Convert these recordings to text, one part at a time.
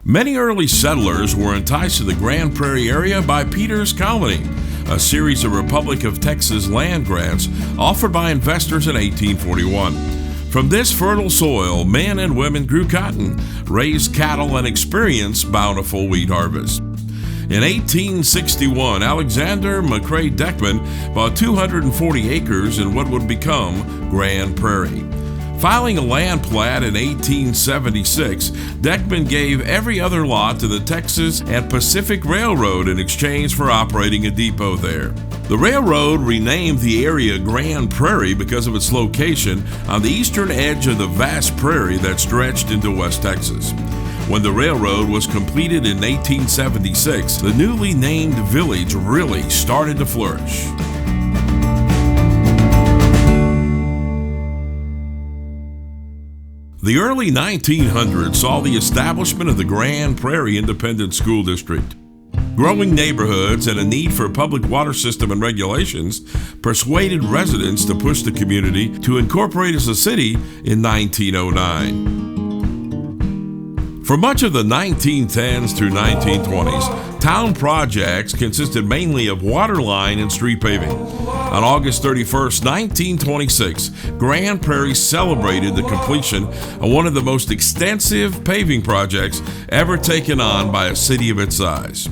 Many early settlers were enticed to the Grand Prairie area by Peter's Colony, a series of Republic of Texas land grants offered by investors in 1841. From this fertile soil, men and women grew cotton, raised cattle, and experienced bountiful wheat harvest. In 1861, Alexander McCrae Deckman bought 240 acres in what would become Grand Prairie. Filing a land plat in 1876, Deckman gave every other lot to the Texas and Pacific Railroad in exchange for operating a depot there. The railroad renamed the area Grand Prairie because of its location on the eastern edge of the vast prairie that stretched into West Texas. When the railroad was completed in 1876, the newly named village really started to flourish. The early 1900s saw the establishment of the Grand Prairie Independent School District. Growing neighborhoods and a need for public water system and regulations persuaded residents to push the community to incorporate as a city in 1909. For much of the 1910s through 1920s, town projects consisted mainly of water line and street paving. On August 31st, 1926, Grand Prairie celebrated the completion of one of the most extensive paving projects ever taken on by a city of its size.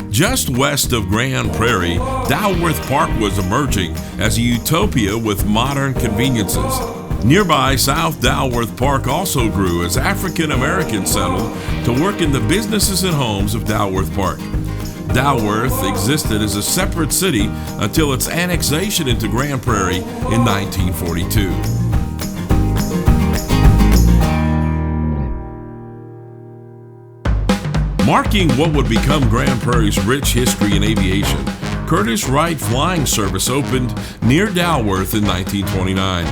Just west of Grand Prairie, Dalworth Park was emerging as a utopia with modern conveniences. Nearby South Dalworth Park also grew as African Americans settled to work in the businesses and homes of Dalworth Park. Dalworth existed as a separate city until its annexation into Grand Prairie in 1942. Marking what would become Grand Prairie's rich history in aviation, Curtiss Wright Flying Service opened near Dalworth in 1929.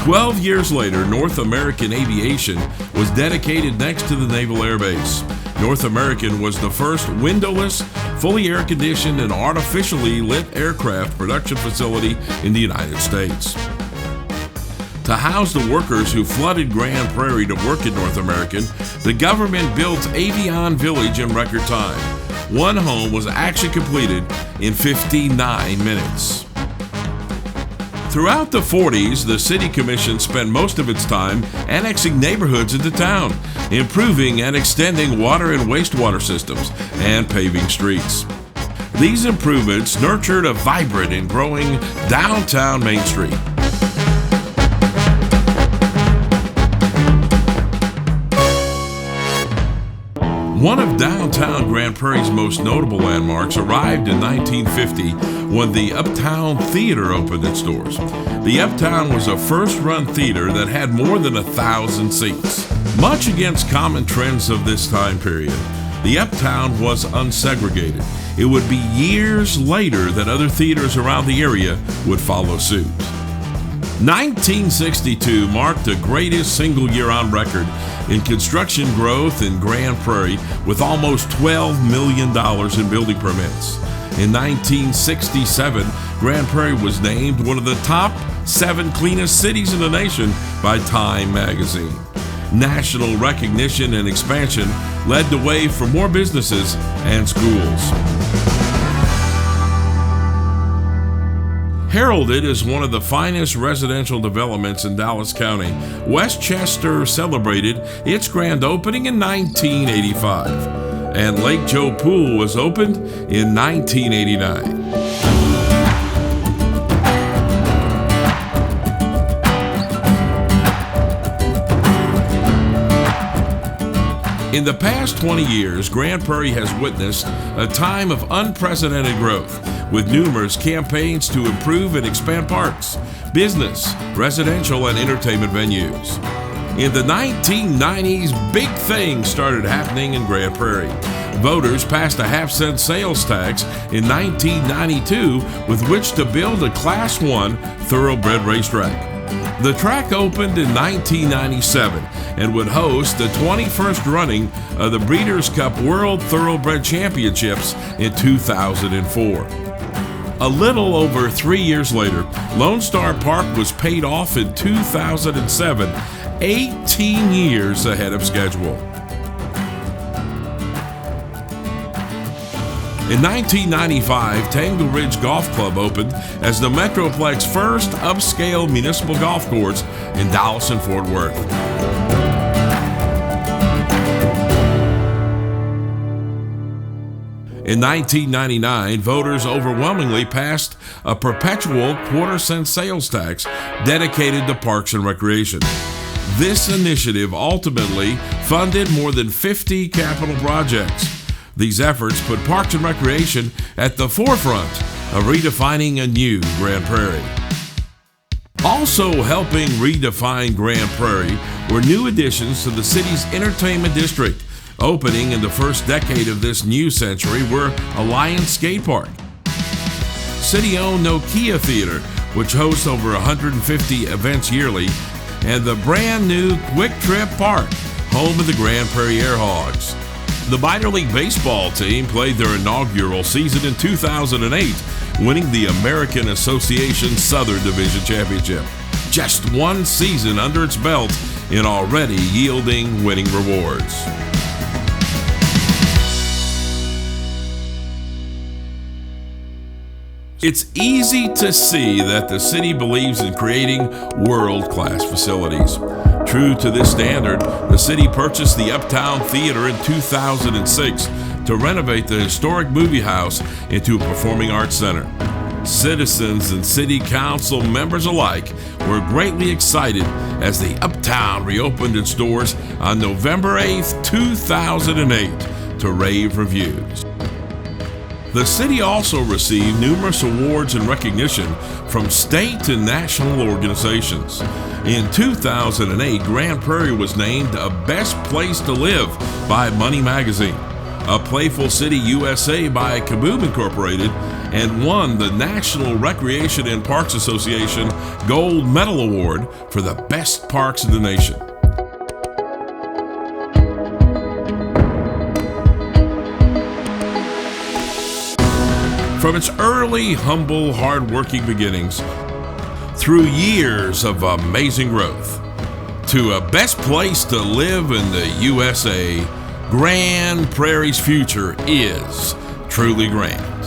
12 years later, North American Aviation was dedicated next to the Naval Air Base. North American was the first windowless, fully air-conditioned, and artificially lit aircraft production facility in the United States. To house the workers who flooded Grand Prairie to work in North American, the government built Aviation Village in record time. One home was actually completed in 59 minutes. Throughout the 40s, the City Commission spent most of its time annexing neighborhoods into town, improving and extending water and wastewater systems, and paving streets. These improvements nurtured a vibrant and growing downtown Main Street. One of downtown Grand Prairie's most notable landmarks arrived in 1950 when the Uptown Theater opened its doors. The Uptown was a first-run theater that had more than 1,000 seats. Much against common trends of this time period, the Uptown was unsegregated. It would be years later that other theaters around the area would follow suit. 1962 marked the greatest single year on record in construction growth in Grand Prairie, with almost $12 million in building permits. In 1967, Grand Prairie was named one of the top 7 cleanest cities in the nation by Time magazine. National recognition and expansion led the way for more businesses and schools. Heralded as one of the finest residential developments in Dallas County, Westchester celebrated its grand opening in 1985, and Lake Joe Pool was opened in 1989. In the past 20 years, Grand Prairie has witnessed a time of unprecedented growth, with numerous campaigns to improve and expand parks, business, residential, and entertainment venues. In the 1990s, big things started happening in Grand Prairie. Voters passed a half-cent sales tax in 1992 with which to build a Class I thoroughbred racetrack. The track opened in 1997 and would host the 21st running of the Breeders' Cup World Thoroughbred Championships in 2004. A little over 3 years later, Lone Star Park was paid off in 2007, 18 years ahead of schedule. In 1995, Tangle Ridge Golf Club opened as the Metroplex first upscale municipal golf course in Dallas and Fort Worth. In 1999, voters overwhelmingly passed a perpetual quarter-cent sales tax dedicated to parks and recreation. This initiative ultimately funded more than 50 capital projects. These efforts put Parks and Recreation at the forefront of redefining a new Grand Prairie. Also helping redefine Grand Prairie were new additions to the city's entertainment district. Opening in the first decade of this new century were Alliance Skate Park, city-owned Nokia Theater, which hosts over 150 events yearly, and the brand new Quick Trip Park, home of the Grand Prairie Airhogs. The minor league baseball team played their inaugural season in 2008, winning the American Association Southern Division Championship. Just one season under its belt and already yielding winning rewards. It's easy to see that the city believes in creating world-class facilities. True to this standard, the city purchased the Uptown Theater in 2006 to renovate the historic movie house into a performing arts center. Citizens and city council members alike were greatly excited as the Uptown reopened its doors on November 8th, 2008 to rave reviews. The city also received numerous awards and recognition from state and national organizations. In 2008, Grand Prairie was named a Best Place to Live by Money Magazine, a Playful City USA by Kaboom Incorporated, and won the National Recreation and Parks Association Gold Medal Award for the best parks in the nation. From its early, humble, hard-working beginnings, through years of amazing growth, to a best place to live in the USA, Grand Prairie's future is truly grand.